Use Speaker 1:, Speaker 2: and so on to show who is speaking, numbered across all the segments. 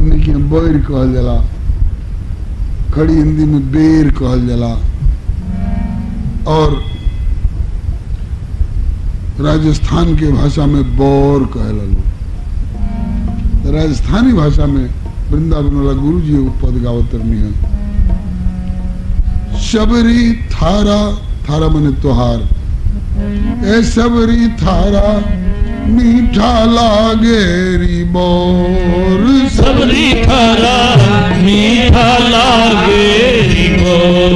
Speaker 1: हमने के बैर कहल जाला, खड़ी हिंदी में बेर कहल जाला, और राजस्थान के भाषा में बौर कहला लोग। राजस्थानी भाषा में वृंदावन वाला गुरु जी पद गावत रही है, शबरी थारा, थारा मने त्योहार, ए शबरी थारा मीठा लागे री बोर,
Speaker 2: शबरी थारा मीठा लागे री बोर,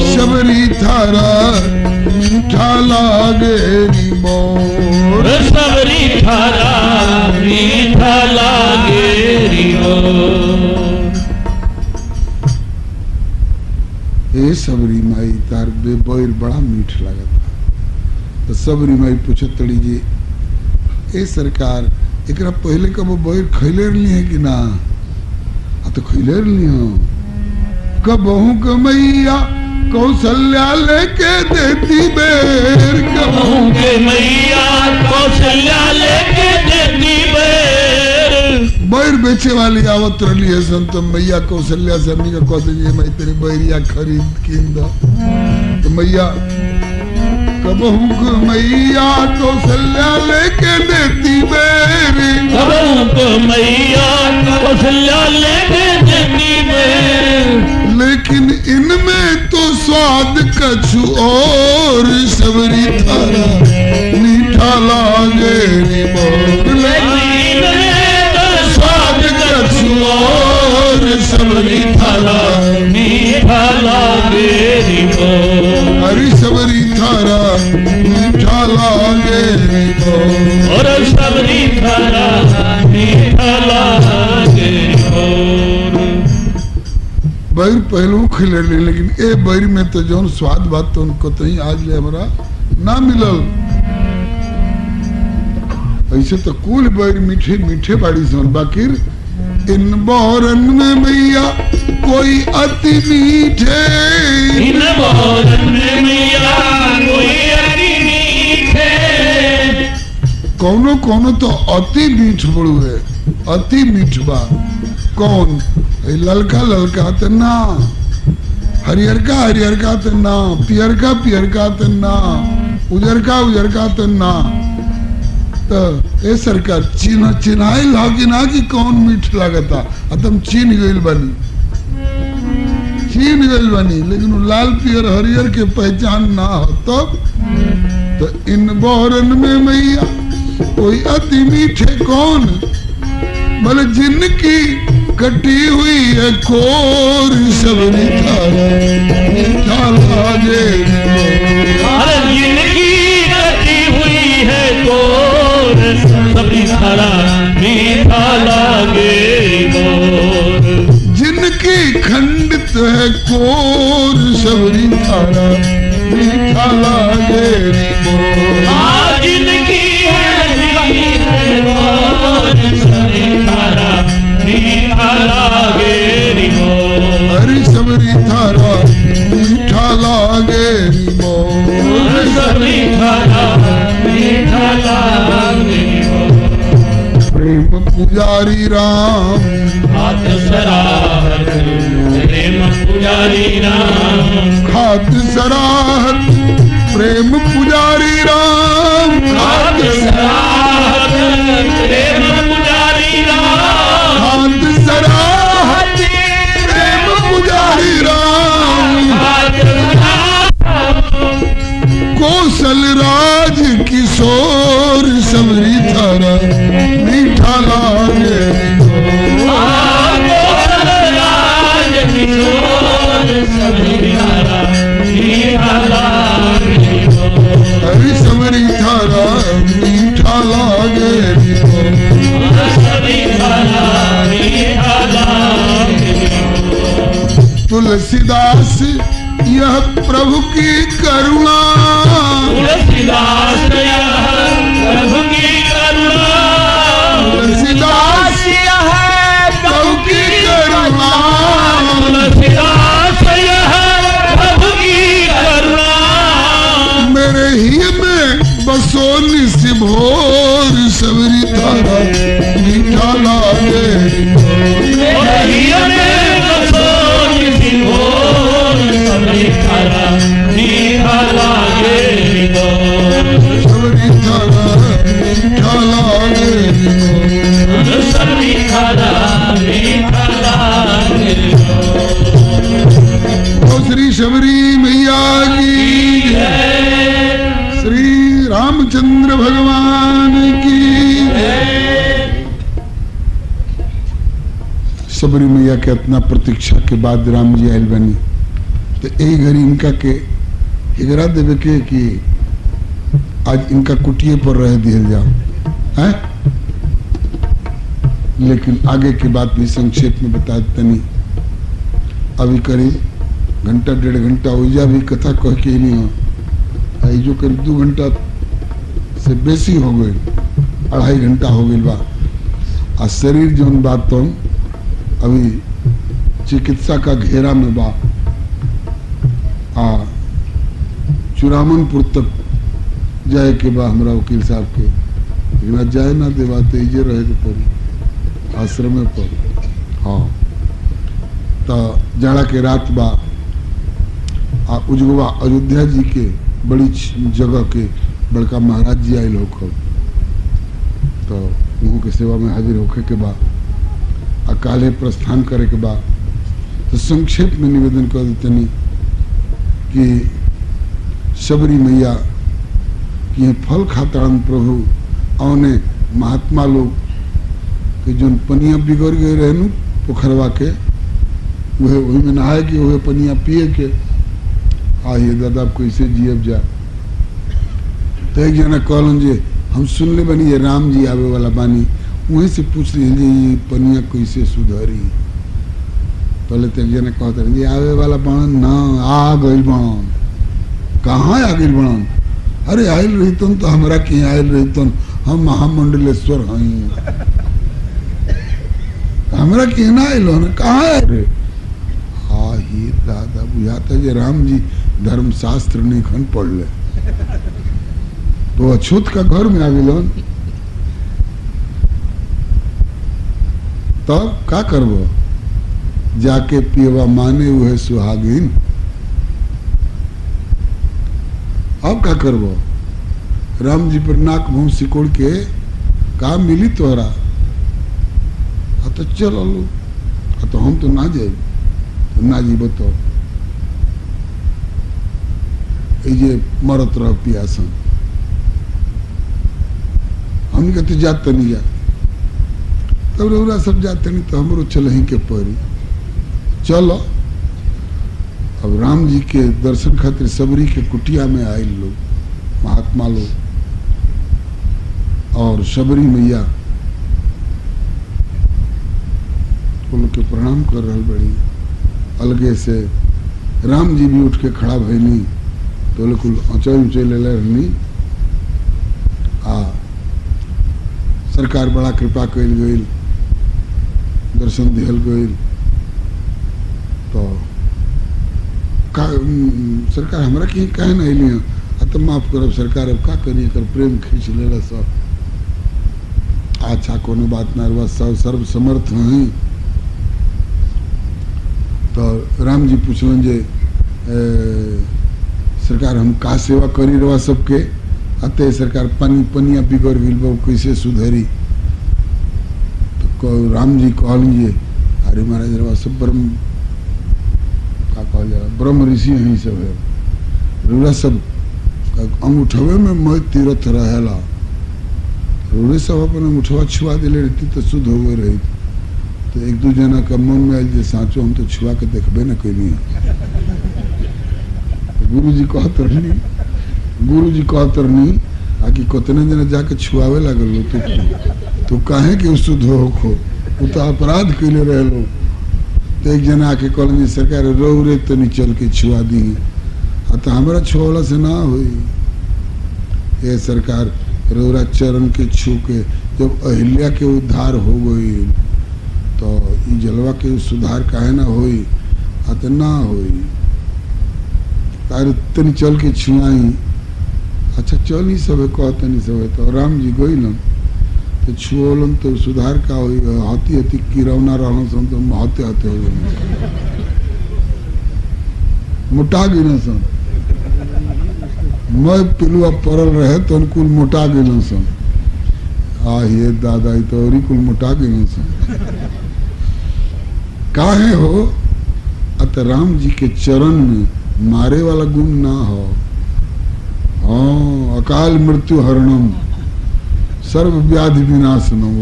Speaker 1: शबरी थारा मीठा लागे री बोर,
Speaker 2: शबरी थारा मीठा लागे री बोर।
Speaker 1: ए सबरी माई तार बेबैर बड़ा मीठ लागता। तो सबरी माई पूछत तड़ी जी, ए सरकार एकरा पहले कब बैर खैले रही है कि ना? तो खैले रही हो। कबहू कमैया कौशल्या लेके देती बेर,
Speaker 2: कबहू के मैया कौशल्या लेके देती बेर।
Speaker 1: बैर बेचे वाली आवत रही है संत मैया कौशल्या से हमनी का कहते जी मैं तेरे बैरिया खरीद कीन दो। तो मैया कबहू को मैया कौशल्या लेके देती बेर,
Speaker 2: कबहू को मैया कौशल्या लेके देती बेर।
Speaker 1: लेकिन इनमें तो स्वाद कछु और, सबरी थारा मीठा लागे री बोर,
Speaker 2: लेकिन इनमें तो स्वाद
Speaker 1: कछु और, सबरी थारा
Speaker 2: मीठा लागे री बोर।
Speaker 1: हरी सबरी थारा मीठा लागे री बोर,
Speaker 2: और सबरी थारा मीठा लागे री बोर।
Speaker 1: बैर पहलू खिले रही, लेकिन ए बैर में तो जौन स्वाद बात तो उनको तो ही आज ले हमारा ना मिलल। ऐसे तो कुल बैर मीठे मीठे बाड़ी सन, बाकी इन बौरन में मैया कोई अति मीठे,
Speaker 2: इन बौरन में मैया कोई अति मीठे।
Speaker 1: कौनो कौनो तो अति मीठ बड़ू है, अति मीठ बा। कौन? ललका ललका तो ना, हरियरका हरियरका तो ना, पियरका पियरका तो ना, उजरका उजरका तो ना। तो ए सरकार चिन्हाई लागी ना कि कौन मीठ लागता, तुम चीन गइल बानी, चीन गइल बानी, लेकिन लाल पियर हरियर के पहचान ना हो तब। तो इन बौरन में मैया कोई अति मीठे कौन, बोले जिनकी कटी हुई है कोर, सबरी थारा मीठा लागे री बोर,
Speaker 2: अरे जिनकी कटी हुई है कोर, सबरी थारा मीठा लागे री बोर।
Speaker 1: जिनकी खंडित है कोर, सबरी थारा मीठा लागे री बोर,
Speaker 2: जिनकी है कोर, सबरी थारा मीठा लागे री बोर।
Speaker 1: हरी सबरी थारा मीठा लागे री बोर,
Speaker 2: सबरी थारा मीठा लागे री बोर।
Speaker 1: प्रेम पुजारी राम
Speaker 2: हाथ सराहत, प्रेम पुजारी राम
Speaker 1: खात सराहत, प्रेम पुजारी राम
Speaker 2: हाथ सराहत, प्रेम पुजारी राम
Speaker 1: खात सराहत, प्रेम पुजारी राम,
Speaker 2: हाथ सराहत।
Speaker 1: कौशल राज किशोर, सबरी थारा मीठा लागे री बोर,
Speaker 2: राज किशोर, सबरी थारा मीठा लागे री बोर।
Speaker 1: हरी सबरी थारा मीठा लागे री बोर,
Speaker 2: सबरी थारा मीठा लागे री बोर।
Speaker 1: तुलसीदास यह प्रभु की करुणा,
Speaker 2: तुलसीदास प्रभु की करुणा,
Speaker 1: तुलसीदास है प्रभु की करुणा,
Speaker 2: तुलसीदास प्रभु की करुणा।
Speaker 1: मेरे ही में बसो निशिभोर, सबरी थारा मीठा लागे री बोर, शबरी मैया की जय, श्री रामचंद्र भगवान की जय। शबरी मैया के इतना प्रतीक्षा के बाद राम जी आयल बनी तो यही घड़ी इनका के हिगरा देवे के कि आज इनका कुटिये पर रह दिया जाओ है। लेकिन आगे की बात भी संक्षेप में बता तनी। अभी करीब घंटा 1.5 घंटा हो भी कथा कह के नहीं हो आई, जो करीब 2 घंटा से बेसी हो गए, 2.5 घंटा हो गई बा। आ शरीर जो बात तो अभी चिकित्सा का घेरा में बा। चुरामनपुर तक जाए के बा हमरा वकील साहब के, लेकिन जाए ना देवा तेजे रहे के पड़ी आश्रम पर। हाँ तो जाड़ा के रात बा। उजगवा अयोध्या जी के बड़ी जगह के बड़का महाराज जी आयल हो, तो उन्हों के सेवा में हाजिर होके के बा काले प्रस्थान करे के बा। तो संक्षेप में निवेदन कर देते कि शबरी मैया कि फल खातारन प्रभु औने महात्मा लोग कि जो पनिया बिगड़ गए रहनु पोखरवा के वही में नहाए कि वही पनिया पिए के ये दादा कैसे जियब जा। तो एक जना कहलन जे हम सुन ले बनी ये राम जी आवे वाला बानी, वहीं से पूछ रही ये पनिया कैसे सुधरी। पहले तो एक जना कहते रहे आवे वाला बनन ना आ गई बनन, कहाँ आ गई बनन। अरे आयल रही तुम तो हमरा के आयल रही तुम, हम महामंडलेश्वर हई, हमरा के ना आयल हो कहाँ आए रे। हाँ ये दादा बुझाता जे राम जी धर्मशास्त्र नहीं खन पढ़ ले, तो अछूत का घर में आ गए। तब का करबो, जाके पियवा माने हुए सुहागिन। अब का करबो, राम जी पर नाक मुंह सिकोड़ के का मिली तोहरा। तो चल लो, तो हम तो ना जाए, तो ना जी बताओ ये मरत रह पियासन, हम कहते जाते नहीं जा। तब रौरा सब जाते नहीं तो हमरो चल ही के परी चलो। अब राम जी के दर्शन खातिर सबरी के कुटिया में आए लोग महात्मा लोग, और शबरी मैया लोग के प्रणाम कर रहा बड़ी अलगे से। राम जी भी उठ के खड़ा भैनी तो लोग ऊंचाई ले रहनी। सरकार बड़ा कृपा कल गई, दर्शन दिहल गई। तो सरकार हमरा के कहे ना अलिया तो माफ करब सरकार, अब का करिए कर प्रेम खींच ले सब। अच्छा कोनो बात ना, सब सर्व समर्थ हैं। तो राम जी पूछलन जे सरकार हम का सेवा करी रहा सबके, अतः सरकार पनिया बिगड़ गई बा कैसे सुधरी। तो राम जी कहलिए अरे महाराज रवा सब ब्रह्म का कहल जाला ब्रह्म ऋषि यही सब है, रूरा सब अंगूठवे में मैं तीर्थ रहेला। रूरे सब अपन अंगूठवा छुआ दिले रहती तो शुद्ध हो गए रही। तो एक दो जना का मन में आयल जे साँचो हम तो छुआ के देखबे न कैली। गुरु जी कहत रहनी आकि कितने जना जाके छुआवे लगल तो काहे कि शुद्ध हो वो तो अपराध कैले रहे लोग। तो एक जना आके कहल सरकार रो रे तनी चल के छुआ दी, तो हमारा छुआला से ना हुई। ये सरकार रौरा चरण के छू के जब अहिल्या के उद्धार हो गई तो ई जलवा के सुधार काहे ना होई, तो ना होई। तार तनी चल के छुआई, अच्छा चल ही सब कहते नहीं सब। तो राम जी गईलन तो छुओलन तो सुधार का होई, हाथी हाथी किरौना रहन सन तो हाथे हाथे हो गए मोटा गिन सन। मैं पिलुआ पड़ल रहे तो अनुकूल मोटा गिन सन। ये दादा तो और कुल मोटा गिन सन। काहे हो अत राम जी के चरण में मारे वाला गुण ना हो। हाँ, अकाल मृत्यु हरणम सर्व व्याधि विनाशनम।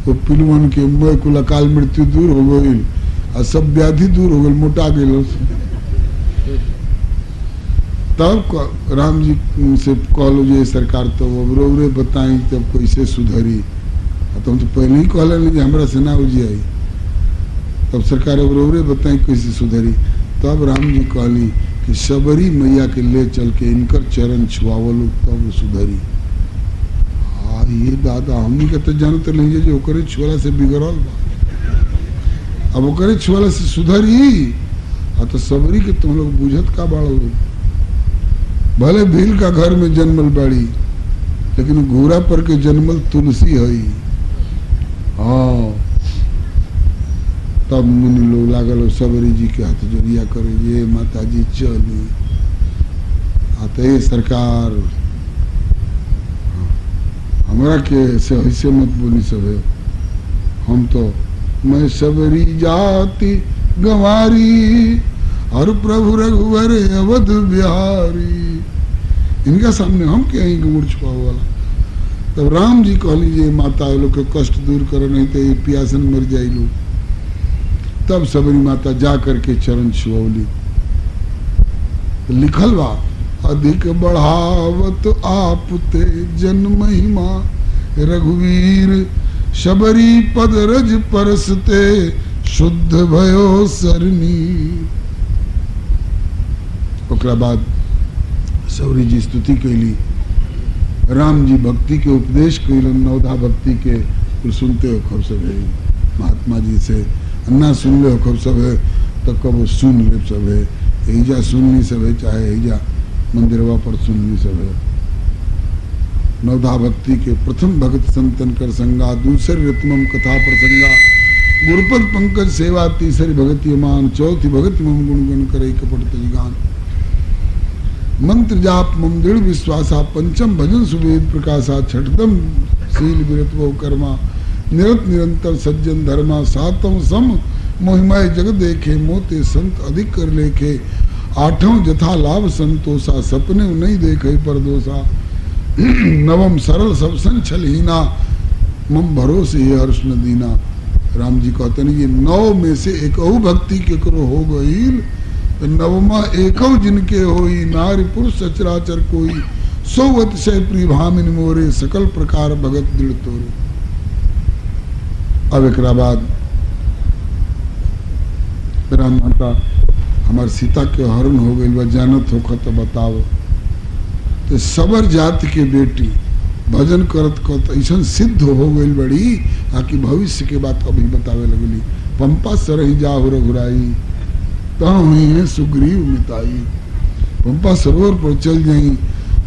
Speaker 1: वो पिलवन के मुँह कुल अकाल मृत्यु दूर हो गई और सब व्याधि दूर हो गई, मोटा गए। तब राम जी से कहलो जे सरकार तो रे बताई तब कैसे सुधरी। तो हम तो पहले ही कहल नहीं हमरा से ना उजियाई, तब सरकार रे बताई कैसे सुधरी। तब राम जी कहली कि सबरी मैया के ले चल के इनकर चरण छुआवलो तब सुधरी। हाँ ये दादा हमनी के तो जानते नहीं जो ओकरे छुआला से बिगड़ल बा, अब ओकरे छुआला से सुधरी। हाँ तो सबरी के तुम लोग बुझत का बाड़ो, भले भील का घर में जन्मल बाड़ी लेकिन घोड़ा पर के जन्मल तुलसी है। हाँ तब मुनि लोग लागल सबरी जी के हाथ जोड़िया करे, ये माता जी चली आते सरकार हमरा के से मत बोली सब है। हम तो मैं सबरी जाति गंवारी और प्रभु रघुवर अवध बिहारी, इनका सामने हम क्या ही गुड़ छुपा वाला। तब राम जी कहली जे माता लोग के कष्ट दूर करे नहीं तो ये प्यासन मर जाये लोग। तब सबरी माता जा करके चरण छुअली। लिखल बा अधिक बढ़ावत आप ते जन महिमा रघुवीर, शबरी पद रज परसते शुद्ध भयो सरनी। ओकरा बाद सौरी जी स्तुति कैली, राम जी भक्ति के उपदेश कैलन, नवधा भक्ति के कुल सुनते हो खब सब है। महात्मा जी से अन्ना सुन ले हो खब सब है तो कब सुन ले सब है, एजा सुननी सब है चाहे एजा मंदिरवा पर सुननी सब है। नवधा भक्ति के प्रथम भगत संतन कर संगा, दूसरे रत्नम कथा प्रसंगा, गुरुपद पंकज सेवा, तीसरी भगति मान, चौथी भगति मम गुणगण करे कपट तजगान। मंत्र जाप मम दृढ़ विश्वासा, पंचम भजन सुवेद प्रकाशा, छठम शील विरतवो कर्मा, निरत निरंतर सज्जन धर्मा, सातम सम मोहिमाय जगत देखे, मोते संत अधिक कर लेखे, आठों जथा लाभ संतोषा, सपने नहीं देखे परदोषा, नवम सरल सब संचलहीना, मम भरोसे ये हर्ष न दीना। राम जी कहते हैं ये 9 में से एक भक्ति के करो हो गई, तो नवमा एकौ जिनके होई, नारी पुरुष सचराचर कोई, सोवत से प्रिय भामिन मोरे, सकल प्रकार भगत दृढ़ तोरे। अब एक बाद राम माता हमार सीता के हरण हो गई बा, जानत होखा तो बताओ। तो सबर जात के बेटी भजन करत करत ऐसा सिद्ध हो गई बड़ी आकि भविष्य के बात अभी बतावे लगली। पंपा सरही जाहु रघुराई, तहाँ हुई है सुग्रीव मिताई। पंपा सरोवर पर चल जाई,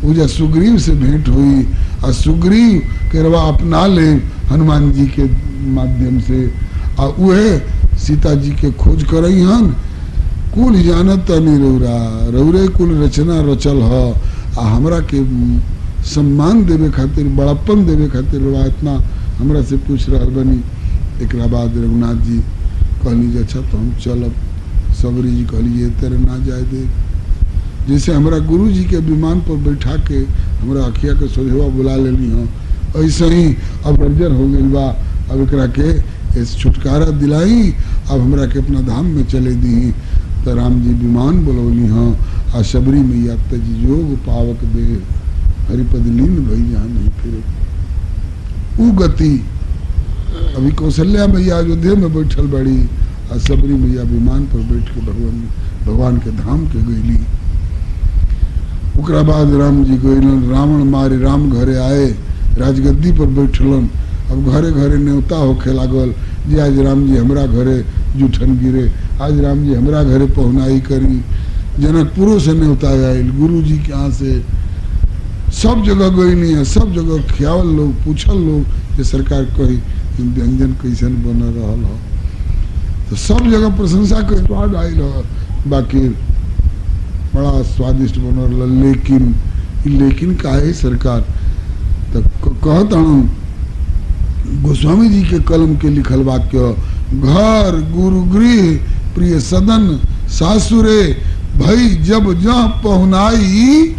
Speaker 1: पूजा सुग्रीव से भेंट हुई और सुग्रीव केरवा अपना ले हनुमान जी के माध्यम से, और वह सीता जी के खोज करई हन। कुल जानत नहीं रौरा, रौरे कुल रचना रचल ह, आ हमरा के सम्मान देवे खातिर, बड़प्पन देवे खातिर इतना हमरा से पूछ रहा बनी। एक बाद रघुनाथ जी कहली अच्छा तो हम चलब। सबरी जी कहली ये तेरे ना जाए दे। जैसे हमारा गुरु जी के विमान पर बैठा के हमारा अखिया के सोझवा बुला लेनी हो, ऐसे ही अब अर्जन हो गई बा। अब एकरा के इस छुटकारा दिलाई, अब हमरा के अपना धाम में चले दी। तो राम जी विमान बुलौली हाँ, आ शबरी मैया तजी जोग पावक दे, हरिपद लीन भई जहाँ नहीं फिरे। उ गति अभी कौशल्या मैया अयोध्या में बैठल बड़ी, और सबरी मैया विमान पर बैठ के भगवान के धाम के गईली। ओकरा बाद राम जी गईलन, रावण मारे राम घरे आए, राजगद्दी पर बैठलन। अब घरे घरे न्योता होखे लागल जे आज राम जी हमरा घरे जूठन गिरे, आज राम जी हमरा घरे पहुनाई करी। जनकपुरों से न्योता आयल, गुरु जी के यहाँ से सब जगह गईनी है, सब जगह ख्याल लोग पूछल लोग कि सरकार कही व्यंजन कैसन बन रहा है, तो सब जगह प्रशंसा के स्वाद आयल है। बाकी बड़ा स्वादिष्ट बन रहा, लेकिन काहे सरकार तो कहता गोस्वामी जी के कलम के लिखल वाक्य, घर गुरु गृह प्रिय सदन सासुरे भई जब जहाँ पहुनाई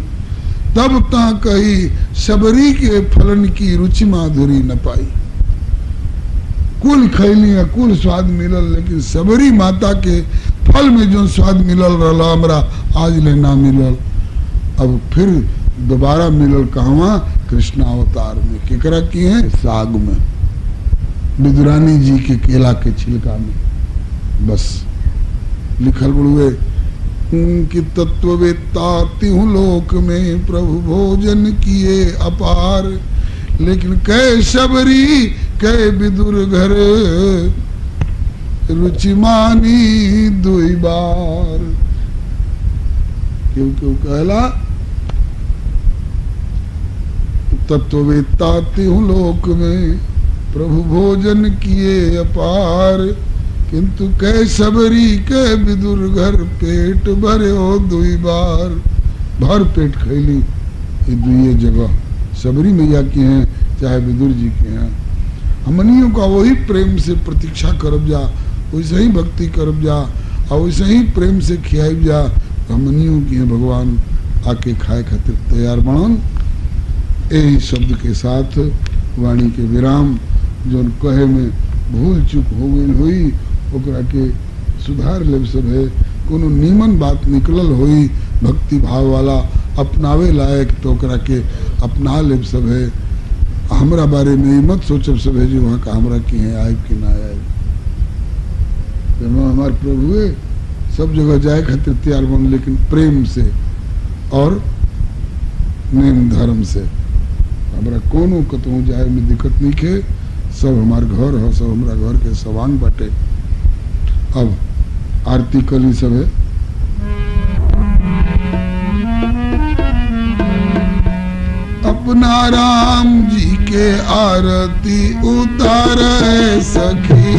Speaker 1: तब ता कही सबरी के फलन की रुचि माधुरी न पाई। कुल खैली कुल स्वाद मिलल, लेकिन सबरी माता के फल में जो स्वाद मिलल रहा हमरा आज ले ना मिलल। अब फिर दोबारा मिलल कहवा? कृष्ण अवतार में। केकरा की है? साग में, विदुरानी जी के केला के छिलका में। बस लिखल बड़ुए कि तत्ववेत्ता तिहु लोक में प्रभु भोजन किए अपार, लेकिन कै सबरी कै विदुर घर रुचि मानी दुई बार। क्यों क्यों कहला? तत्ववेत्ता तिहु लोक में प्रभु भोजन किए अपार, किंतु कै सबरी कै विदुर घर पेट भरे हो दुई बार। भर पेट खैली ये दुए जगह, सबरी मैया की हैं चाहे विदुर जी के हैं। हमनियों का वही प्रेम से प्रतीक्षा करब जा, वैसे ही भक्ति करब जा और वैसे ही प्रेम से खियाब जा। हमनियों की हैं भगवान आके खाए खातिर तैयार बनन। यही शब्द के साथ वाणी के विराम। जो कहे में भूल चूक हो गई हुई ओकरा के सुधार लेब सब है। कोनो नीमन बात निकलल हुई भक्ति भाव वाला अपनावे लायक तो ओकरा के अपना लेब सब है। हमरा बारे में मत सोचब सब है जो वहाँ का हमरा की है आयब कि ना आयब। हमारे प्रभु है सब जगह जाए खातिर तैयार बन, लेकिन प्रेम से और नेम धर्म से। हमरा कोनो कतहु जाए में दिक्कत नहीं है। सब हमार घर हो, सब हमारा घर के सवांग बाटे। अब आरती कली सब है। अपना राम जी के आरती उतारे सखी,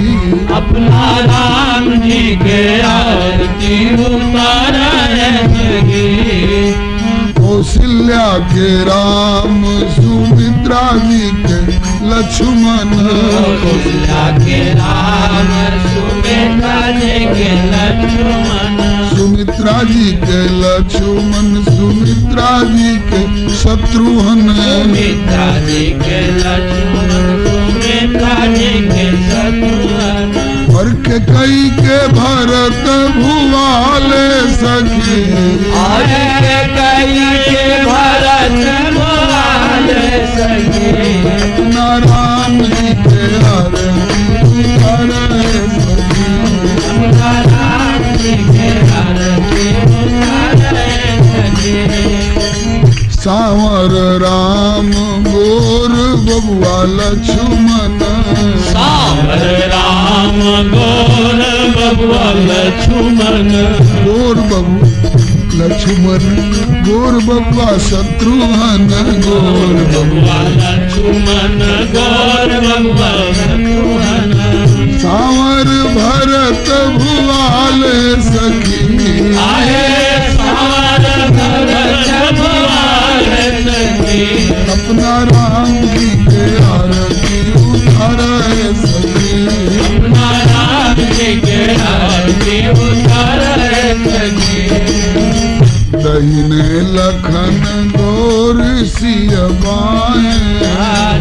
Speaker 2: अपना राम जी के आरती उतारे सखी।
Speaker 1: कौशल्या के राम सुमित्रा जी के लक्ष्मण,
Speaker 2: कौशल्या के राम सुमित्रा जी के लक्ष्मण।
Speaker 1: सुमित्रा जी के लक्ष्मण, सुमित्रा जी के शत्रुघ्न,
Speaker 2: सुमित्रा जी के लक्ष्मण, सुमित्रा जी के शत्रुघ्न।
Speaker 1: और के कई के भरत भुवाले सखी,
Speaker 2: और के कई के भरत भुवाले सखी।
Speaker 1: अपना राम जी के आरती उतारे सखी,
Speaker 2: अपना राम जी के आरती उतारे सखी।
Speaker 1: सांवर राम गोर बबुआ लक्ष्मण,
Speaker 2: सांवर राम गोर बबुआ लक्ष्मण।
Speaker 1: गोर बबु लक्ष्मण, गोर बबुआ शत्रुघ्न, गोर
Speaker 2: बबुआ लक्ष्मण, गोर बबुआ शत्रुघ्न।
Speaker 1: सांवर भरत भुवाले सखी,
Speaker 2: आहे सांवर भरत भुवाले सखी।
Speaker 1: अपना राम जी के आरती उतारे सखी,
Speaker 2: अपना राम जी के आरती उतारे सखी।
Speaker 1: दहिने लखन गोर सिया बाएं,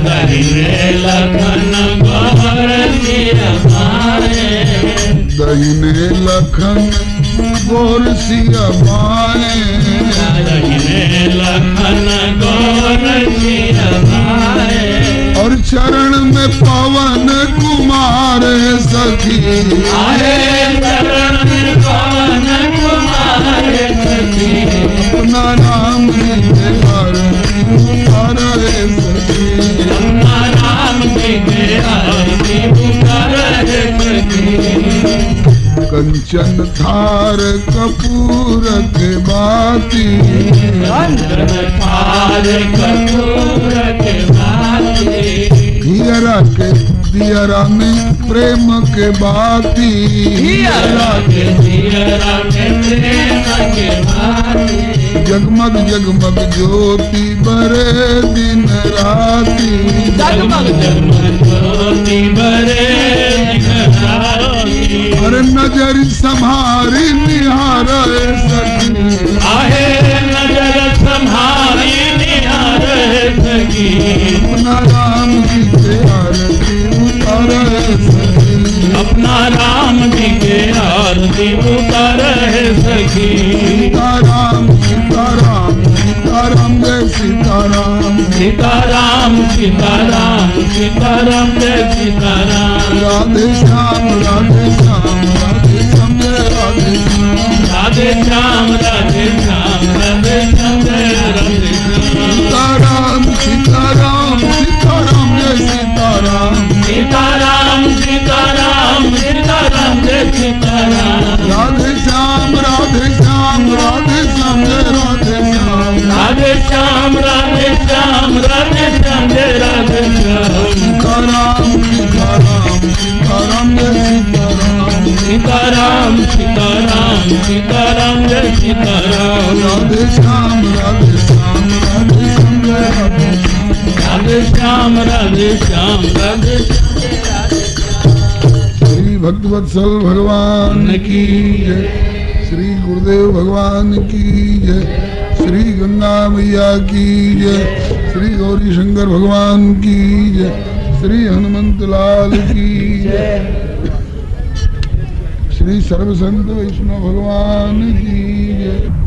Speaker 2: दहिने लखन गोर सिया बाएं।
Speaker 1: दहिने लखन गोर सिया बाएं,
Speaker 2: दहिने लखन गोर सिया बाएं।
Speaker 1: और चरण में पवन कुमार सखी,
Speaker 2: आहे चरण में पवन कुमार सखी।
Speaker 1: अपना राम जी के आरती उतारे सखी,
Speaker 2: अपना राम जी के आरती उतारे सखी।
Speaker 1: कंचन थार कपूर के बाती,
Speaker 2: कंचन थार कपूर के बाती।
Speaker 1: हियरा के दियरा में प्रेम के बाती,
Speaker 2: हियरा के दियरा में प्रेम के बाती।
Speaker 1: जगमग जगमग ज्योति बरे दिन राती,
Speaker 2: जगमग जगमग ज्योति बरे दिन राती।
Speaker 1: अरे नजर संभारी निहारे सखी
Speaker 2: आहे नजर संभारी निहारे सखी
Speaker 1: अपना राम जी के आरती उतारे सखी
Speaker 2: अपना राम जी के आरती उतारे सखी
Speaker 1: सीताराम सीताराम सीताराम जय सीताराम
Speaker 2: सीताराम सीताराम सीताराम जय सीताराम
Speaker 1: राधे श्याम राधे श्याम राधे श्याम जय राधे श्याम
Speaker 2: राधे श्याम राधे श्याम राधे श्याम जय राधे श्याम
Speaker 1: सीताराम सीताराम सीताराम जय सीताराम
Speaker 2: सीताराम सीताराम सीताराम जय सीताराम
Speaker 1: राधे श्याम राधे श्याम राधे श्याम जय राधे श्याम
Speaker 2: राधे श्याम राधे श्याम राधे श्याम जय राधे श्याम
Speaker 1: सीताराम सीताराम सीताराम जय सीताराम
Speaker 2: सीताराम सीताराम सीताराम जय सीताराम
Speaker 1: राधे श्याम राधे श्याम राधे श्याम जय राधे श्याम
Speaker 2: राधे श्याम राधे श्याम राधे श्याम जय राधे श्याम
Speaker 1: श्री भक्तवत्सल भगवान की जय श्री गुरुदेव भगवान की जय श्री गंगा मैया की जय श्री गौरी शंकर भगवान की जय श्री हनुमंत लाल की जय श्री सर्वसंत वैष्णव भगवान की जय।